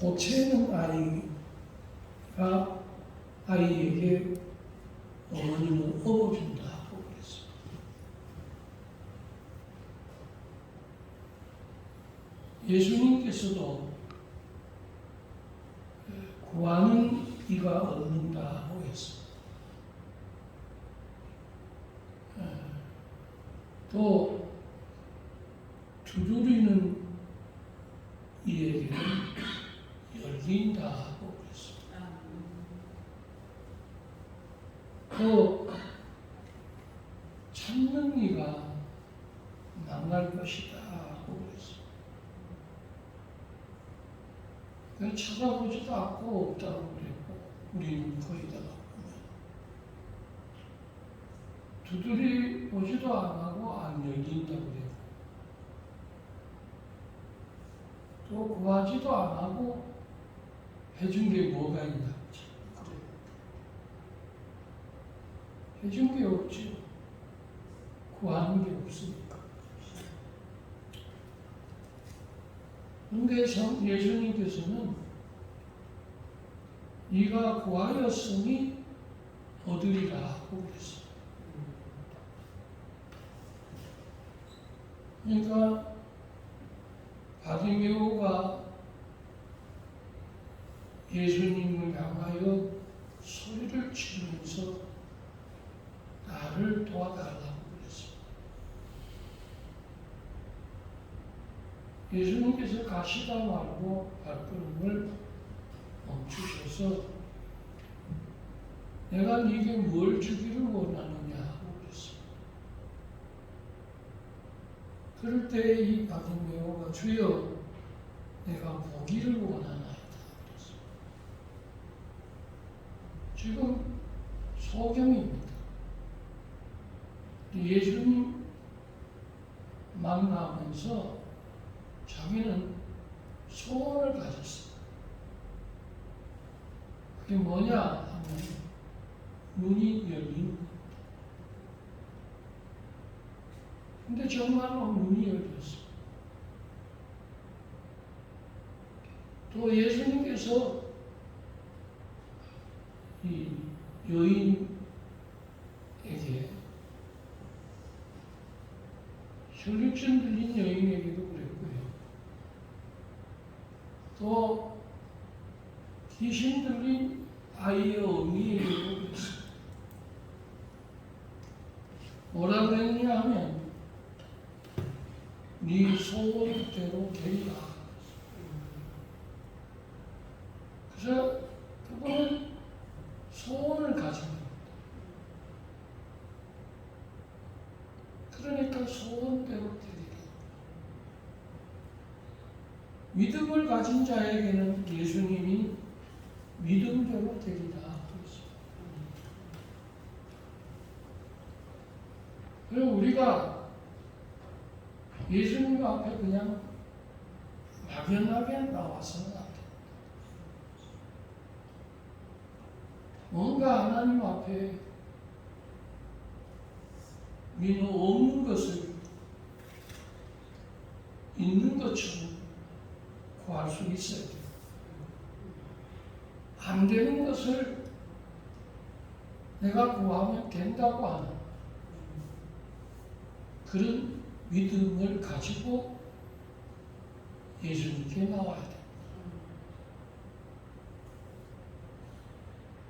고치는 아이가 아이에게 어머니는 업어준다 하고 그랬습니다. 예수님께서도 구하는 이가 얻는다 하고 했습니다. 또 두드리는 이에게는 열린다 하고 그랬습니다. 또 찾는 이가 만날 것이다 하고 그랬습니다. 찾아보지도 않고 없다고 그랬고 우리는 거기다가 두드리 보지도 안 하고 안 열린다고 그래요. 또 구하지도 안 하고 해준 게 뭐가 있나? 그래요. 해준 게 없지. 구하는 게 없으니까. 그런데 예수님께서는 네가 구하였으니 얻으리라 하고 그랬어요. 그러니까 바디메오가 예수님을 향하여 소리를 치면서 나를 도와달라고 그랬습니다. 예수님께서 가시다 말고 발걸음을 멈추셔서 내가 네게 뭘 주기를 원하느냐 하고 그랬습니다. 그럴 때 이 바디메오가 주여 내가 보기를 원하나이다 그랬습니다. 지금 소경입니다. 예수님 만나면서 자기는 소원을 가졌습니다. 그게 뭐냐 하면 눈이 열리는 겁니다. 근데 정말로 눈이 열렸습니다. 또 예수님께서 이 여인에게 혈루증 들린 여인에게도 그랬고요. 또 귀신 들린 아이의 어미에게도 그랬습니다. 뭐라 그랬냐 하면 네 소원대로 되리라. 그래서 그분은 소원을 가진 겁니다. 그러니까 소원대로 되리라. 믿음을 가진 자에게는 예수님이 믿음대로 되리라. 그리고 우리가 예수님 앞에 그냥 막연하게 나와서는 안 됩니다. 뭔가 하나님 앞에 우리는 없는 것을 있는 것처럼 구할 수 있어야 돼요. 안 되는 것을 내가 구하면 된다고 하는 그런 믿음을 가지고 예수님께 나와야 됩니다.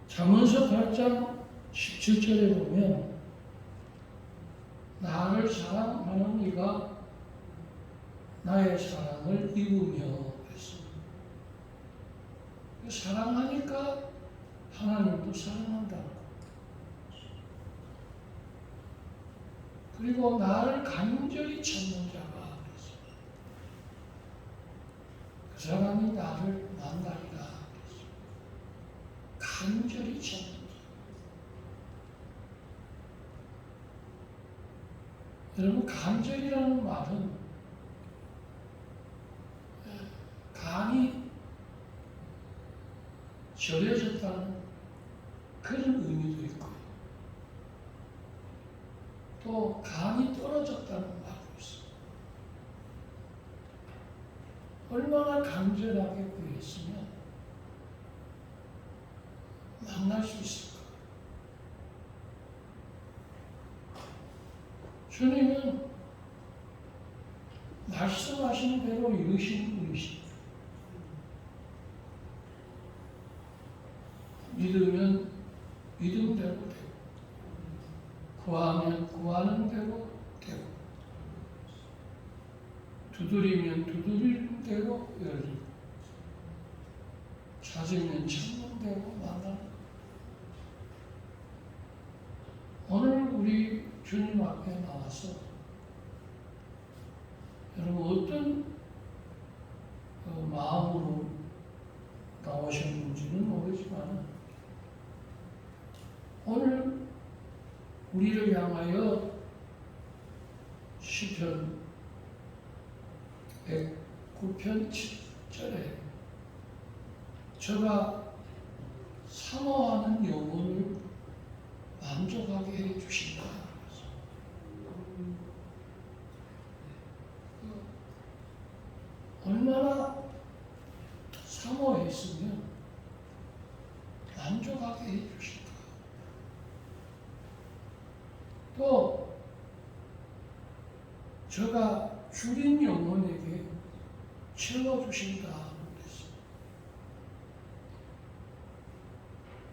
잠언서 8장 17절에 보면 나를 사랑하는 이가 나의 사랑을 입으며 했습니다. 사랑하니까 하나님도 사랑한다. 그리고 나를 간절히 찾는 자가 있습니다. 그 사람이 나를 만나리라. 간절히 찾는 자. 여러분, 간절이라는 말은 간이 절여졌다는 그런 의미도 있고요. 또 간이 떨어졌다는 말도 있습니다. 얼마나 얼마나 간절하게 구했으면 만날 수 있을까? 주님은 말씀하신 대로 이루신 분이십니다. 믿으면 믿음대로 되고, 구하면 구하는 대로 되고, 두드리면 두드리는 대로 열리고, 찾으면 찾는 대로 만나는. 오늘 우리 주님 앞에 나와서 여러분 어떤 마음으로 나오셨는지는 모르지만 오늘 우리를 향하여 시편 109편 7절에 저가 사모하는 영혼을 만족하게 해주신다. 얼마나 사모했으면 만족하게 해주실까. 또 저가 줄인 영혼에게 채워주신다.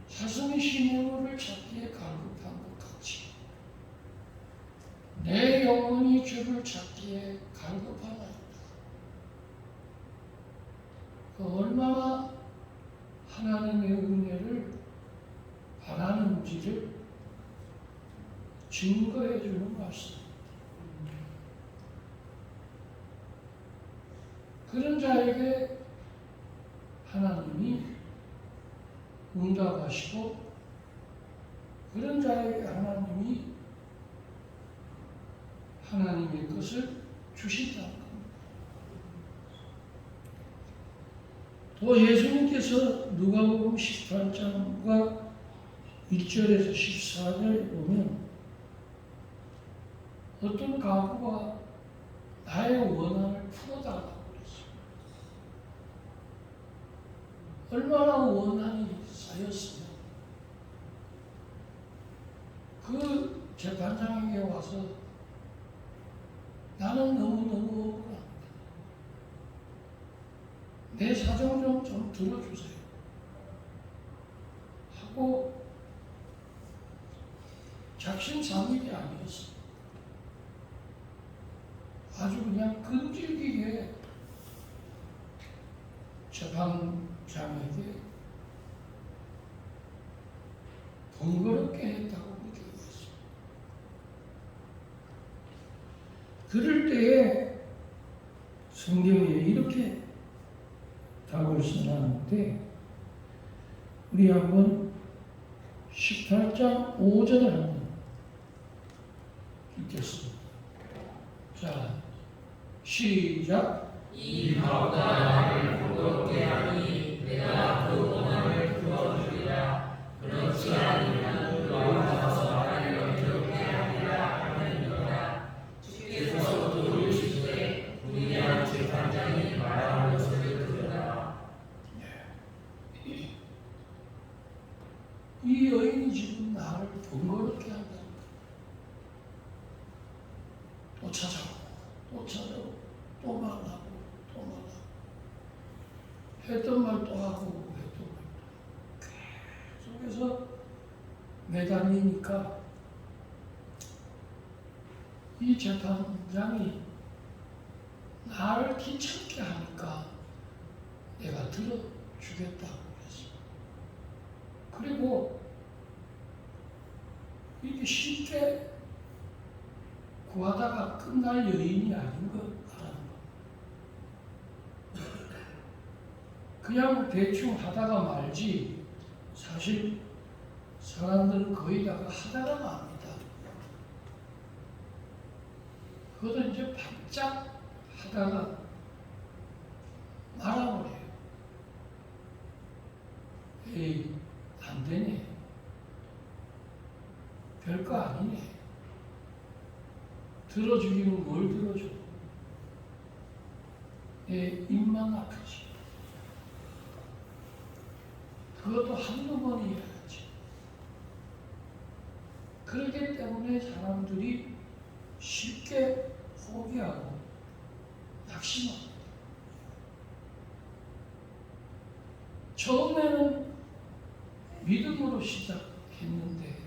사슴이 시내물을 찾기에 갈급한 것 같이 내 영혼이 주를 찾기에 갈급하나이다. 얼마나 하나님의 은혜를 바라는지를 증거해 주는 말씀입니다. 그런 자에게 하나님이 응답하시고 그런 자에게 하나님이 하나님의 것을 주신다는 겁니다. 또 예수님께서 누가복음 18장과 1절에서 14절에 보면 어떤 과부가 나의 원한을 풀어달라고 그랬어요. 얼마나 원한이 쌓였으면 그 재판장에게 와서 나는 너무너무 억울합니다. 내 사정 좀 들어주세요. 하고 작심삼일이 아니었어요. 아주 그냥 끈질기게 재판장에게 번거롭게 했다고 그렇게 했어요. 그럴 때에 성경에 이렇게 답을 써놨는데 우리 한번 18장 5절을 한번 읽겠습니다. 자, 시작. 이 바보가 나를 번거롭게 하니 내가 그 원한을 풀어주리라. 그렇지 않으면 너와 가서 나를 괴롭게 하리라 하느니라. 주께서 들으시되 불의한 재판장이 말하는 것을 들으라. 이 여인이 지금 나를 번거롭게 한다는 거예요. 또 찾아오고 또 찾아오고 또 만나고 또 만나고 했던 말 또 하고 했던 말 계속해서 매달리니까 이 재판장이 나를 귀찮게 하니까 내가 들어주겠다고 그랬어요. 그리고 이게 쉽게 구하다가 끝날 여인이 아닌 걸 알아는 거. 그냥 대충 하다가 말지 사실 사람들은 거의 다 하다가 맙니다. 그것도 이제 바짝 하다가 말아버려요. 에이, 안 되네. 별거 아니네. 들어주기는 뭘 들어줘? 내 입만 아프지. 그것도 한두 번이어야지. 그렇기 때문에 사람들이 쉽게 포기하고 낙심합니다. 처음에는 믿음으로 시작했는데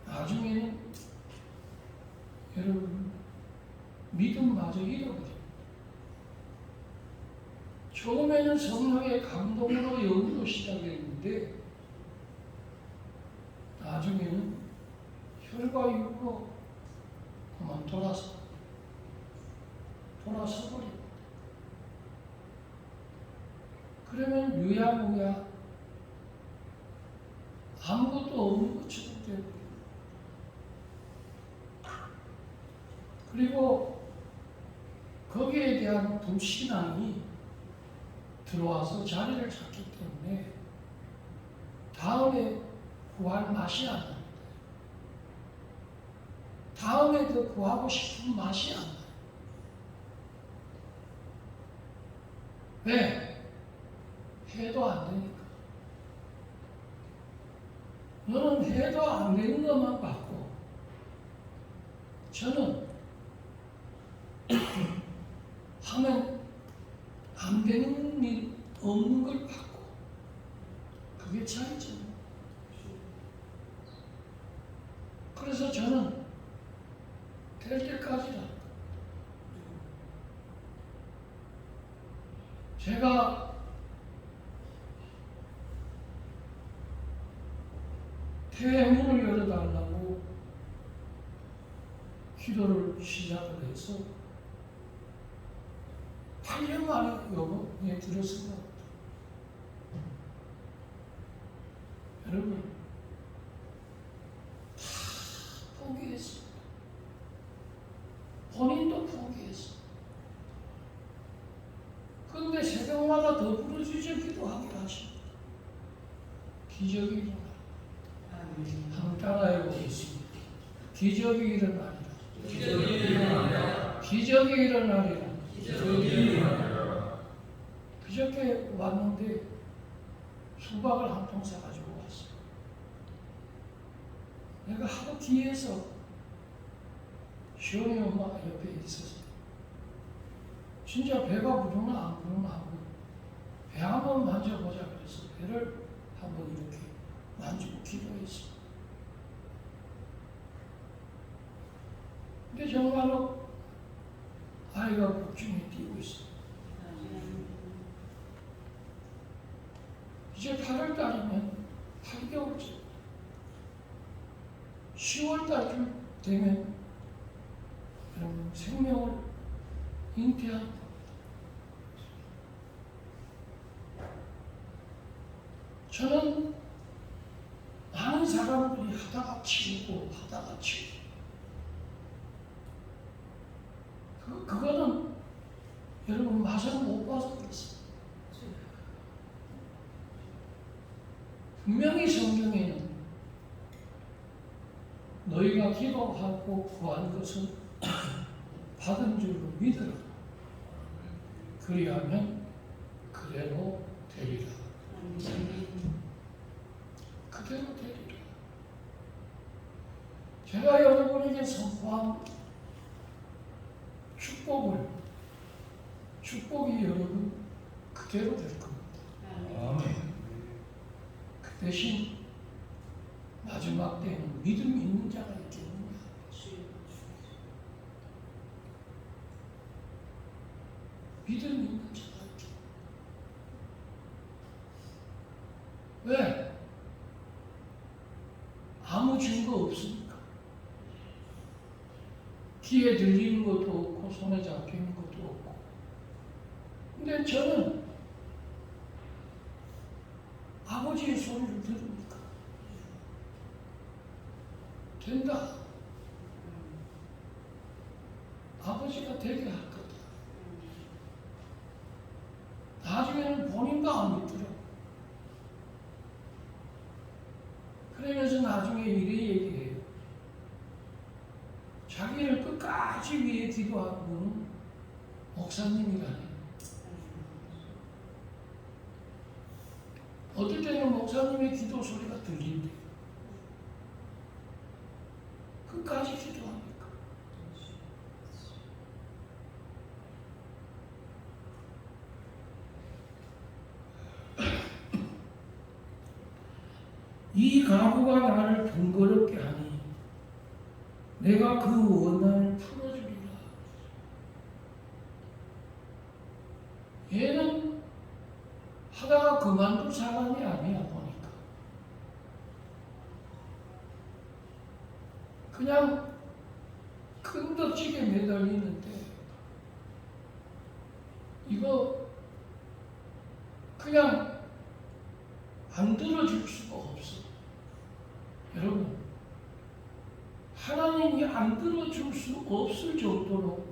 나중에는 여러분 믿음마저 잃어버립니다. 처음에는 성령의 감동으로 영으로 시작했는데 나중에는 혈과 육으로 그만 돌아서버립니다. 그러면 유야무야 아무것도 없는 것처럼 되고 그리고 거기에 대한 불신앙이 들어와서 자리를 잡기 때문에 다음에 구할 맛이 안 납니다. 다음에 더 구하고 싶은 맛이 안 나요. 왜? 해도 안 되니까. 너는 해도 안 되는 것만 받고 저는 하면 안 되는 일 없는 걸 받고 그게 차이죠. 그래서 저는 될 때까지라 제가 태문을 열어달라고 기도를 시작을 해서 8년 만에 요번에 들었습니다. 여러분 다 포기했습니다. 본인도 포기했습니다. 그런데 새벽마다 더 부르짖어 기도하게 하십니다. 기적이 일어나. 한번 따라해 보겠습니다. 기적이 일어나리라. 기적이 일어나리라. 그저께 왔는데 수박을 한 통 사가지고 왔어요. 내가 하도 뒤에서 시원이 엄마가 옆에 있었어요. 진짜 배가 부르나 안 부르나 하고 배 한번 만져보자 그래서 배를 한번 이렇게 만지고 기도했어요. 근데 정말로 아이가 복중에 뛰고 있어요. 이제 8월 달이면 8개월째. 10월 달쯤 되면 여러분 생명을 잉태한 겁니다. 저는 많은 사람들이 하다가 치우고 그거는 여러분 맛을 못 봐서 그렇습니다. 분명히 성경에는 너희가 기도하고 구한 것은 받은 줄로 믿으라. 그리하면 그대로 되리라. 그대로 되리라. 제가 여러분에게 선포한 축복이 여러분 그대로 될 겁니다. 아멘. 그 대신 마지막 때는 믿음 있는 자가 있겠느냐. 믿음 있는 자가 있겠느냐. 왜? 아무 증거 없으니까. 귀에 들리는 것도 없고 손에 잡히는 것도 없고. 근데 저는 아버지의 소리를 들으니까 된다. 아버지가 되게 할 거다. 나중에는 본인도 안 믿더라고. 그러면서 나중에 이래 얘기해요. 자기를 끝까지 위해 기도하고는 못 목사님이라네. 어떨 때는 목사님의 기도 소리가 들린대. 끝까지 기도합니까? 이 가부가 나를 번거롭게 하니 내가 그 원한을 풀어주리라. 얘는 하다가 그만둘 사람이 아니야 보니까. 그냥 끈덕지게 매달리는데 이거 그냥 안 들어줄 수가 없어. 여러분, 하나님이 안 들어줄 수 없을 정도로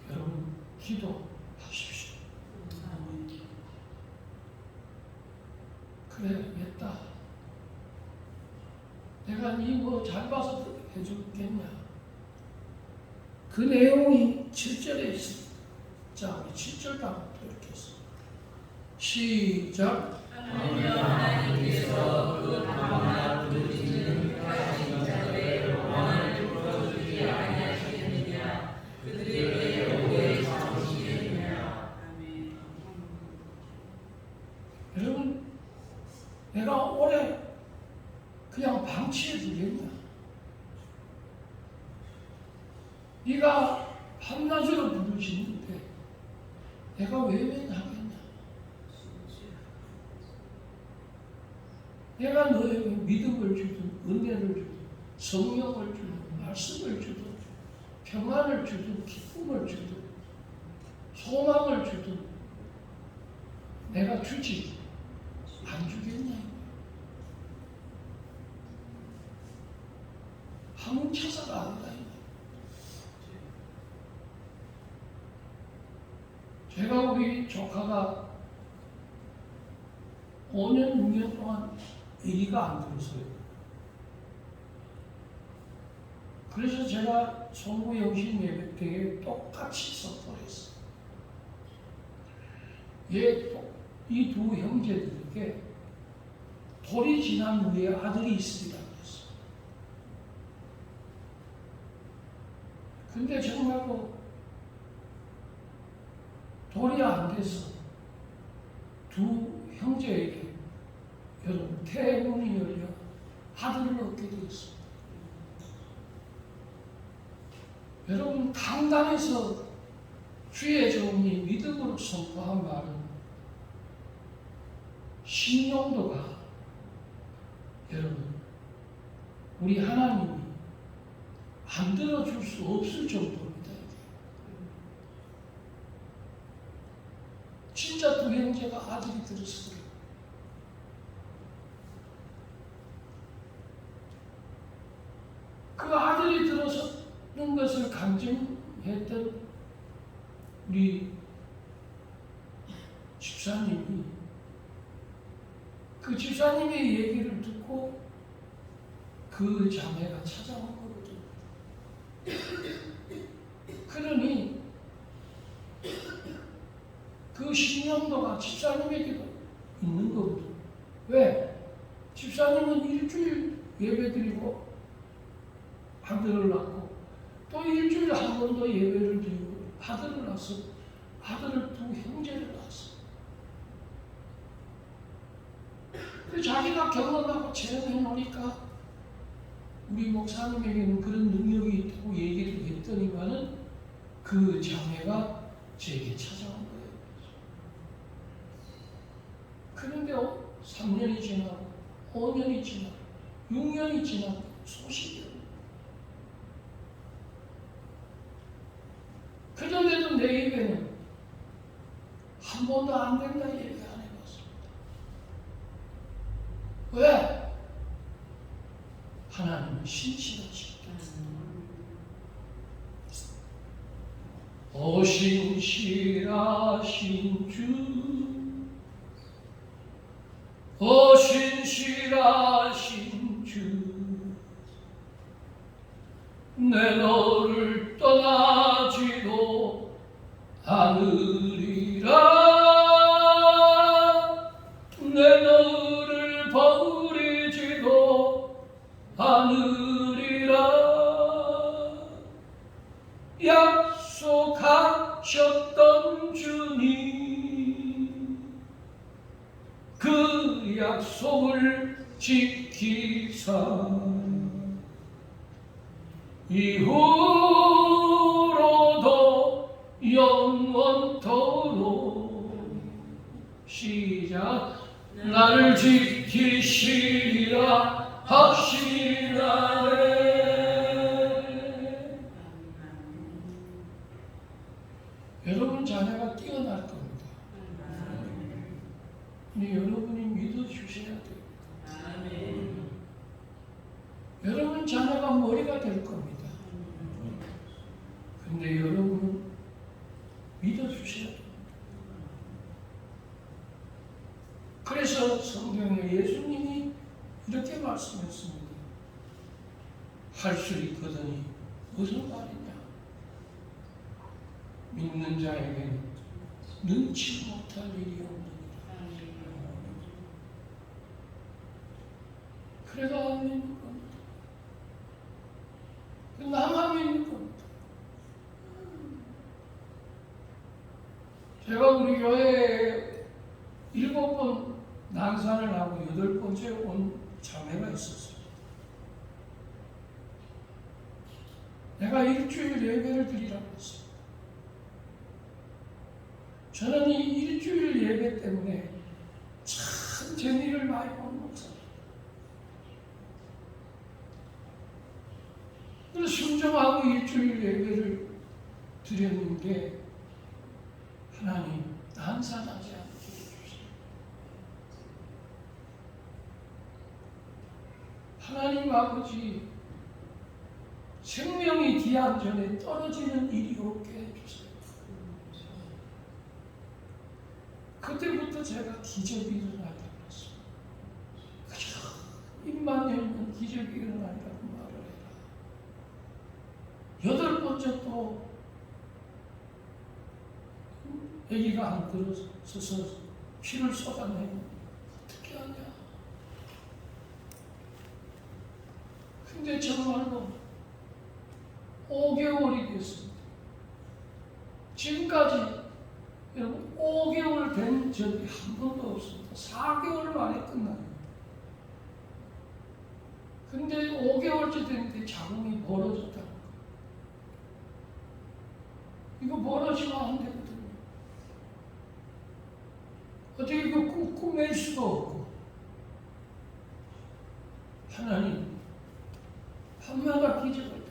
여러분 기도하십시오. 그래, 됐다. 내가 니 뭐 잘 봐서 해주겠냐. 그 내용이 7절에 있습니다. 자, 우리 7절부터 이렇게 했습니다. 시작. 하나님께서 그 강한 부르짖는 하신 자들의 원한을 풀어주지 아니하시느냐. 그들에게 오래 참으시느냐. 여러분, 내가 오래 그냥 방치해 두겠냐? 네가 한낮으로 부르짖는데 내가 왜 하겠냐? 내가 너에게 믿음을 주든 은혜를 주든 성령을 주든 말씀을 주든 평안을 주든 기쁨을 주든 소망을 주든 내가 주지 안 주겠냐? 함흥차사가 아니다. 제가 우리 조카가 5년, 6년 동안 얘기가 안 들었어요. 그래서 제가 송구영신 예배 때에 똑같이 선포했어요. 이 두 형제들에게 돌이 지난 후에 아들이 있으리라 그랬어요. 근데 정말로 돌이 안 돼서 두 형제에게 여러분 태문이 열려 아들을 얻게 되었습니다. 여러분 강단에서 주의 종이 믿음으로 선포한 말은 신용도가 여러분 우리 하나님이 안 들어줄 수 없을 정도입니다. 진짜 두 형제가 아들이 들었어요. 그 아들이 들어서는 것을 간증했던 우리 집사님이 그 집사님의 얘기를 듣고 그 자매가 찾아온 거거든요. 그러니 그 신령도가 집사님에게도 있는 거거든요. 왜? 집사님은 일주일 예배드리고 아들을 낳고 또 일주일에 한 번 더 예배를 드리고 아들을 낳아서 아들을 두 형제를 낳았어. 그 자기가 경험하고 체험해 놓으니까 우리 목사님에게는 그런 능력이 있다고 얘기를 했더니만은 그 자매가 제게 찾아온 거예요. 그런데 3년이 지나고 5년이 지나고 6년이 지나고 소식이 없어요. 그전에도 내 입에는 한 번도 안 된다 얘기 안 해봤습니다. 왜? 하나님은 신실하시다. 오 신실하신 주, 오 신실하신 주, 내 너를 떠나지도 약속을 지키사 이후로도 영원토록 시작 나를 지키시리라 확신하네. 여러분 자녀가 뛰어날 겁니다. 근데 여러분이 믿어주셔야 됩니다. 여러분 자녀가 머리가 될 겁니다. 근데 여러분은 믿어주셔야 됩니다. 그래서 성경에 예수님이 이렇게 말씀했습니다. 할 수 있거든이 무슨 말이냐? 믿는 자에게는 능치 못할 일이 없느니라. 그래도 안 믿는 겁니다. 나만 믿는 겁니다. 제가 우리 교회에 7번 난산을 하고 8번째 온 자매가 있었어요. 내가 일주일 예배를 드리라고 했어요. 저는 이 일주일 예배 때문에 참 재미를 많이 보는 목사입니다. 그래서 순종하고 일주일 예배를 드렸는데 하나님 난산하지 않게 해주세요. 하나님 아버지 생명이 기한 전에 떨어지는 일이 없게 해주세요. 그때부터 제가 기적이 일어나게 했어요. 입만 열면 기적이 일어난다고 말을 해라. 8번째 또 아기가 안 들어서서 피를 쏟아내면 어떻게 하냐. 근데 정말로 5개월이 됐습니다. 지금까지 여러분 5개월 된 적이 한 번도 없습니다. 4개월 만에 끝나요. 근데 5개월째 됐는데 자궁이 벌어졌다는 거예요. 이거 벌어지면 안 되거든요. 어떻게 이거 꾸맬 수가 없고. 하나님 밤마다 기적을 다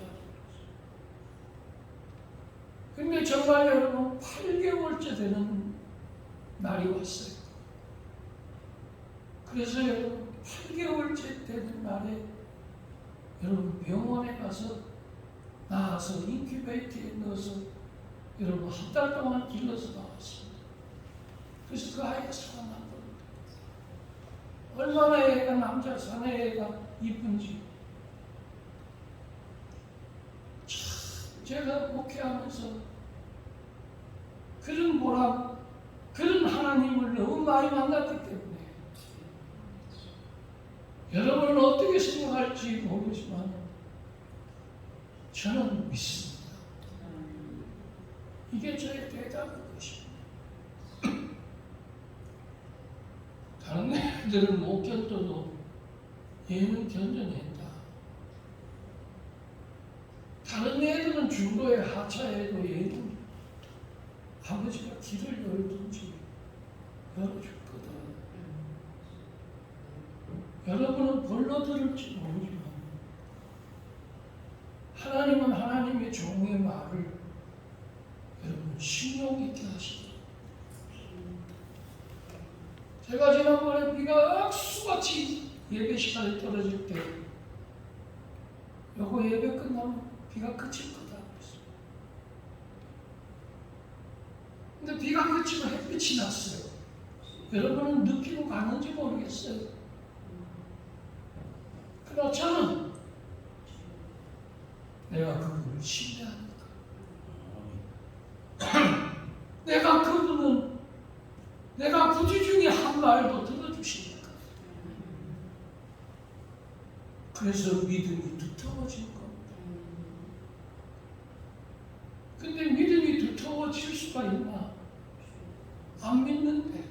근데 정말 여러분 8개월째 되는 날이 왔어요. 그래서 여러분 8개월째 되는 날에 여러분 병원에 가서 나와서 인큐베이터에 넣어서 여러분 한 달 동안 길러서 나왔습니다. 그래서 그 아이가 살아난 겁니다. 얼마나 애가 남자 사내애가 이쁜지. 참 제가 목회하면서 그런 하나님을 너무 많이 만났기 때문에 여러분은 어떻게 생각할지 모르지만 저는 믿습니다. 이게 저의 대답인 것입니다. 다른 애들은 못 견뎌도 얘는 견뎌낸다. 다른 애들은 중도에 하차해도 얘는 아버지가 길을 열든지 열어줬거든. 여러분은 벌러 들을지 모르지만 하나님은 하나님의 종의 말을 여러분 신용 있게 하시고. 제가 지난번에 비가 악수같이 예배 시간에 떨어질 때 요거 예배 끝나면 비가 그칠 거다 그랬어요. 근데 비가 그치고 햇빛이 났어요. 여러분은 느끼고 가는지 모르겠어요. 그러나 저는 내가 그분을 신뢰합니다. 내가 그분은 내가 부지 중에 한 말도 들어주시니까. 그래서 믿음이 두터워진 겁니다. 근데 믿음이 두터워질 수가 있나? 안 믿는데.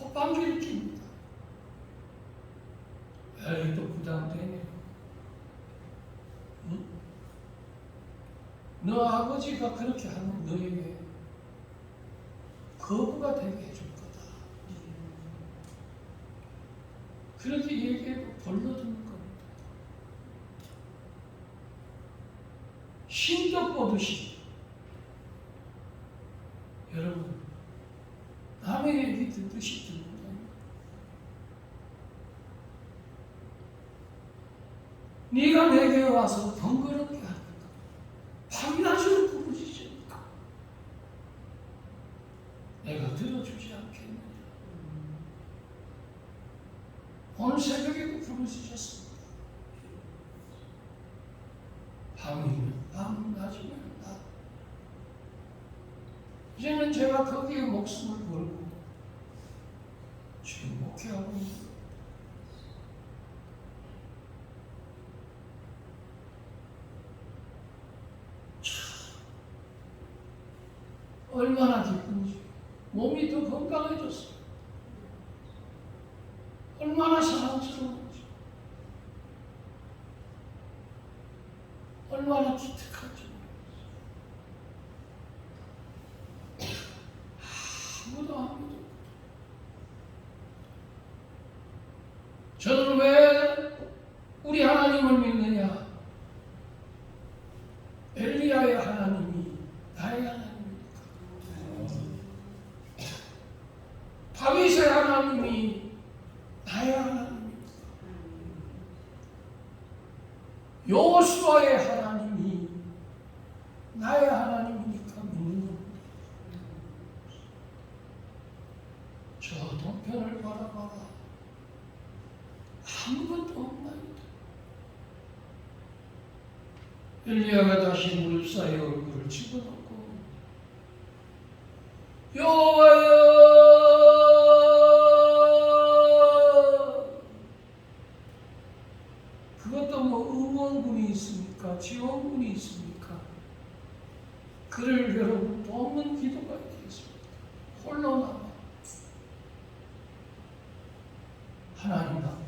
콧방귀를 낍니다. 에이, 또 부담되네. 응? 너 아버지가 그렇게 하는 너에게 거부가 되게 해줄 거다. 그렇게 얘기해도 벌러드는 겁니다. 신덕 보듯이 여러분 남의 얘기 듣듯이 듣는 겁니다. 네가 내게 와서 번거롭게 하니까 밤낮으로 부르짖으니까 내가 들어주지 않겠느냐. 오늘 새벽에도 부르짖었습니다. 밤이면 밤, 낮이면 낮. 이제는 제가 거기에 목숨을 걸고 지금 목회하고 있는 겁니다. 얼마나 기쁜지. 몸이 더 건강해졌어요. 얼마나 사랑스러운지. 얼마나 기특한지. 아무도 안 믿어. 저는 왜 우리 하나님을 믿느냐? 엘리야의 하나님이 나의 하나님입니까? 다윗의 하나님이 나의 하나님입니까? 여호수아의 하나님이 나의 하나님이니까 믿는 겁니다. 저 동편을 바라봐라. 아무것도 없나이다. 엘리야가 다시 무릎 사이에 얼굴을 집어넣고 여호와여, 그것도 뭐 응원군이 있습니까? 지원군이 있습니까? 그를 여러분 돕는 기도가 있겠습니까? 홀로 남아 하나님 앞에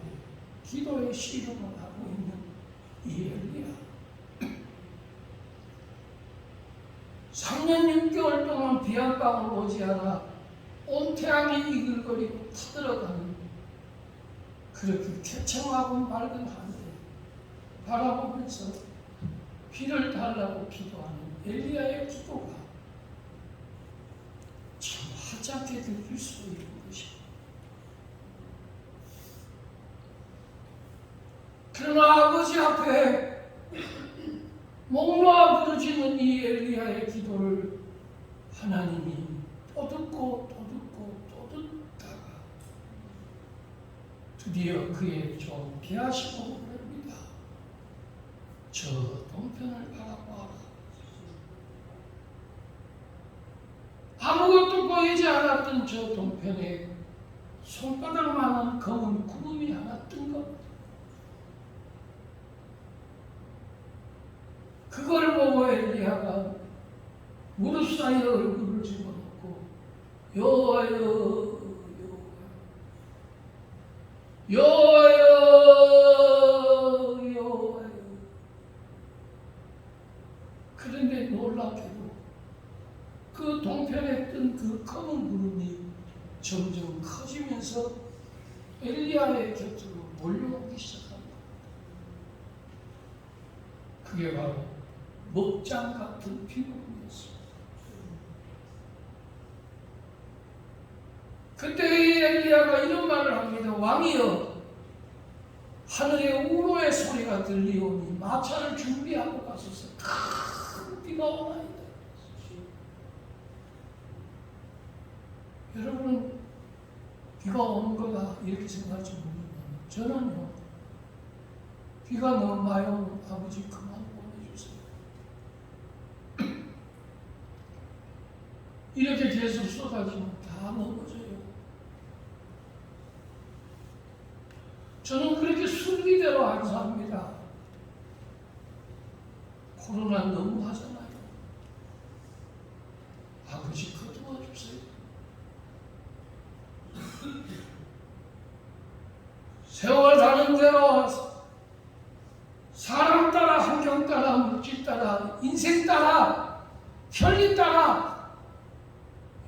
기도의 씨름을 하고 있는 이 엘리야. 3년 6개월 동안 비 한 방울 오지 않아 온 태양이 이글거리고 타들어가는 그렇게 쾌청하고 맑은 하늘 바라보면서 비를 달라고 기도하는 엘리야의 기도가 참 화창하게 들릴 수 있는 것입니다. 그러나 아버지 앞에 목 놓아 부르짖는 이 엘리야의 기도를 하나님이 또 듣고 또 듣고 또 듣다가 드디어 그의 종 게하시고 부릅니다. 저 동편을 바라보아라. 아무것도 보이지 않았던 저 동편에 손바닥만한 검은 구름이 하나 뜬 겁니다. 그걸 보고 엘리야가 무릎 사이에 얼굴을 집어넣고 여호와여, 여호와여, 여호와여. 그런데 놀랍게도 그 동편에 뜬 그 검은 구름이 점점 커지면서 엘리야의 곁으로 몰려오기 시작합니다. 그게 바로 먹장 같은 비구름이었습니다. 그때 이 엘리야가 이런 말을 합니다. 왕이여, 하늘에 우로의 소리가 들리오니 마차를 준비하고 가소서. 큰 비가 오나이다. 여러분은 비가 오는 거다 이렇게 생각할지 모르지만 저는요, 비가 너무 많이 오면 아버지 그만 보내주세요. 이렇게 계속 쏟아지면 다 넘어져요. 저는 그렇게 순리대로 안 삽니다. 코로나 너무 하잖아요. 아버지 거두어 주세요. 세월 가는 대로 사람 따라, 환경 따라, 물질 따라, 인생 따라, 혈리 따라,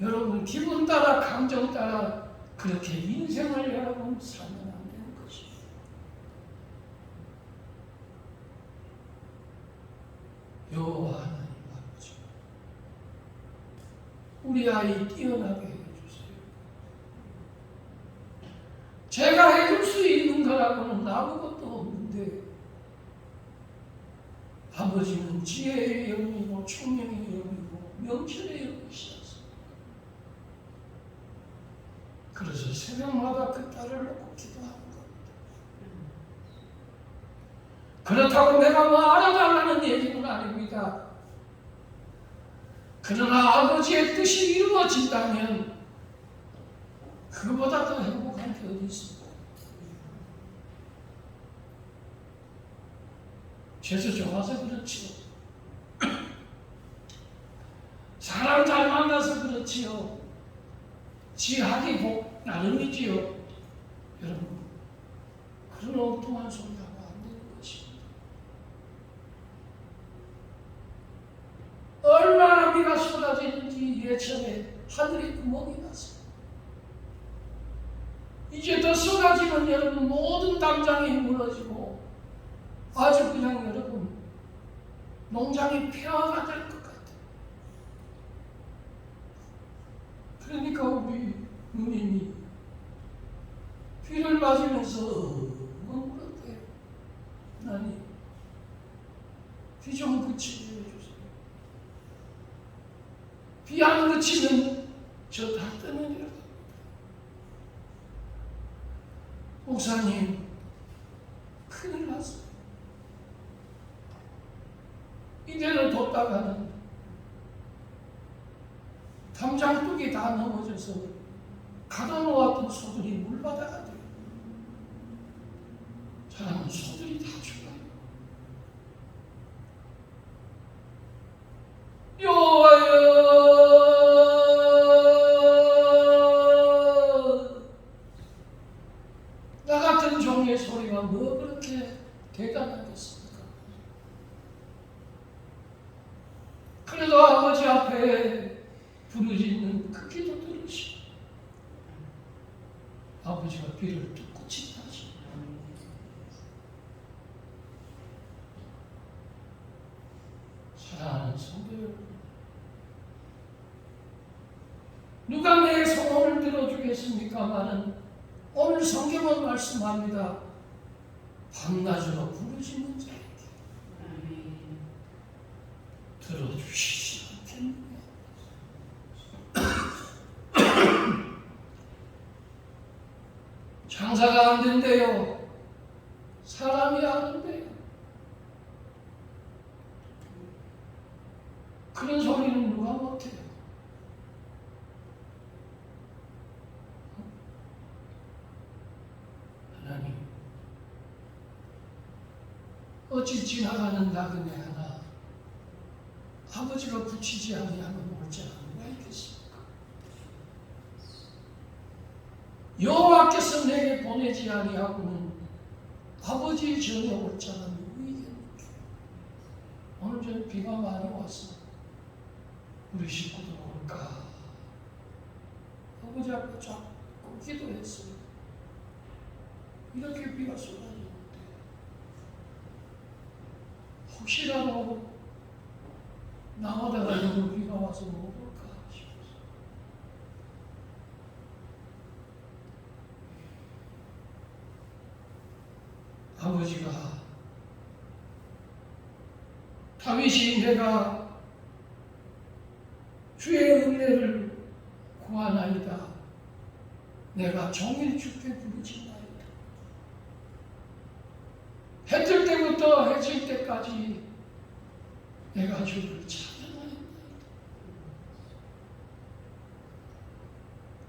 여러분 기분 따라, 감정 따라 그렇게 인생을 여러분 살면 안 되는 것입니다. 여호와 하나님 아버지, 우리 아이 뛰어나게 해주세요. 제가 해줄 수 있는 거라고는 아무것도 없는데 아버지는 지혜의 영이고 총명의 영이고 명철의 영이시옵소서. 그래서 새벽마다 그 딸을 놓고 기도하는 겁니다. 그렇다고 내가 뭐 알아달라는 얘기는 아닙니다. 그러나 아버지의 뜻이 이루어진다면 그보다 더 행복한 게 어디 있습니까? 죄수 좋아서 그렇지요. 사람 잘 만나서 그렇지요. 지하기 복 나름이지요. 여러분, 그런 엉뚱한 소리 하면 안 되는 것입니다. 얼마나 비가 쏟아지는지 예천에 하늘에 구멍이 났어요. 이제 더 쏟아지면 여러분 모든 담장이 무너지고 아주 그냥 여러분 농장이 폐허가 될 것 같아요. 그러니까 우리 누님이 비를 맞으면서 물었대요. 하나님, 비 좀 그치게 해주세요. 비 안 그치면 저 다 떠내려갑니다. 목사님, 큰일 났어요. 이대로 뒀다가는 담장둑이 다 넘어져서 가둬놓았던 소들이 물바다가 돼요. 사람은 소들이 다 죽어요. 여호와여, 나 같은 종의 소리가 뭐 그렇게 대단하겠습니까? 그래도 아버지 앞에 부르짖는 그 기도 들으시고 아버지가 비를 뚫고 친다시. 사랑하는 성도 여러분, 누가 내 소원을 들어주겠습니까마는 오늘 성경은 말씀합니다. 밤낮으로 부르짖는 자에게 들어주시지 않겠느냐. 장사가 안 된대요. 사람이 하는데요. 그런 소리는 누가 못해요. 하나님, 어찌 지나가는 나그네 하나 아버지가 붙이지 아니하면 옳지 않느냐 있겠습니까? 여호와께서 내게 보내지 아니하고는 아버지 전에 올 자가 누구이겠는가? 오늘 전 비가 많이 와서 우리 식구들 올까? 아버지 앞에 자꾸 기도했어요. 이렇게 비가 쏟아지는데 혹시라도 나오다가 너무 비가 와서 못 올까 싶어서. 아버지가 다윗이 내가 주의 은혜를 구하나이다. 내가 종일 주께 부르짖나이다. 해 뜰 때부터 해질 때까지 내가 주를 찬양하였나이다.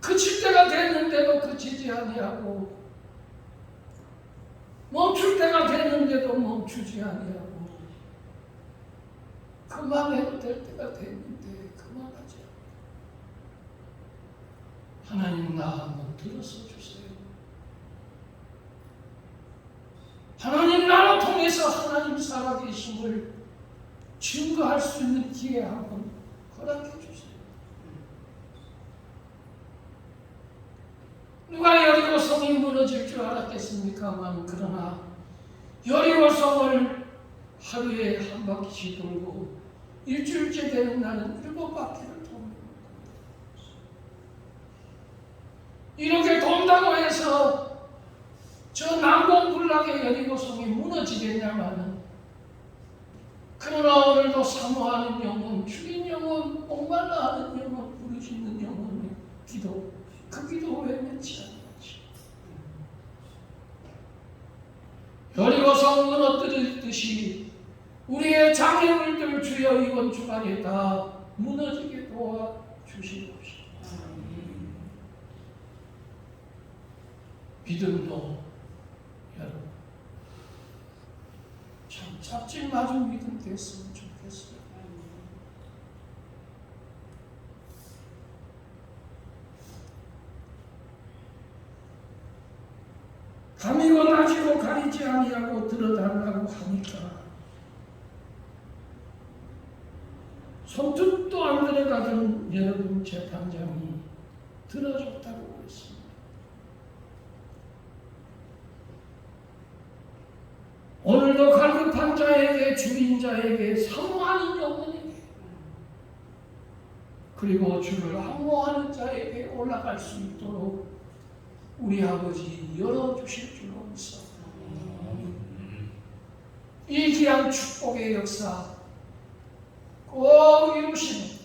그칠 때가 됐는데도 그치지 아니하고 멈출 때가 됐는데도 멈추지 아니하고 그만해도 될 때가 됐는데 그만하지 않고 하나님 나 한번 들어서 주세요. 살아계심을 증거할 수 있는 기회 한번 허락해 주세요. 누가 여리고성이 무너질 줄 알았겠습니까만, 그러나 여리고성을 하루에 한 바퀴씩 돌고 일주일째 되는 날은 7바퀴를 돕니다. 이렇게 돈다고 해서 저 난공불락의 여리고성이 무너지겠냐마는, 그러나 오늘도 사모하는 영혼, 주인 영혼, 목말라 하는 영혼, 부르짖는 영혼의 기도, 그 기도 외면치 않았지. 여리고성 무너뜨리듯이 우리의 장애물들 주여 이번 주간에 다 무너지게 도와주시옵소서. 믿음도 여러분 참 잡질 맞은 믿음 됐으면 좋겠어요. 밤이고 낮이고 가리지 아니하고 들어달라고 하니까 손톱도 안 들어가던 여러분 재판장이 들어줬다고 했습니다. 오늘도 갈급한 자에게, 주인자에게, 사모하는 영혼에게, 그리고 주를 항모하는 자에게 올라갈 수 있도록 우리 아버지 열어주실 줄로 믿습니다. 이 귀한 축복의 역사 꼭 이루시는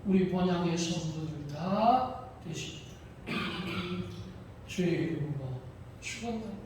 우리 본향의 성도들 다 되십니다. 주의 이름으로 축원합니다.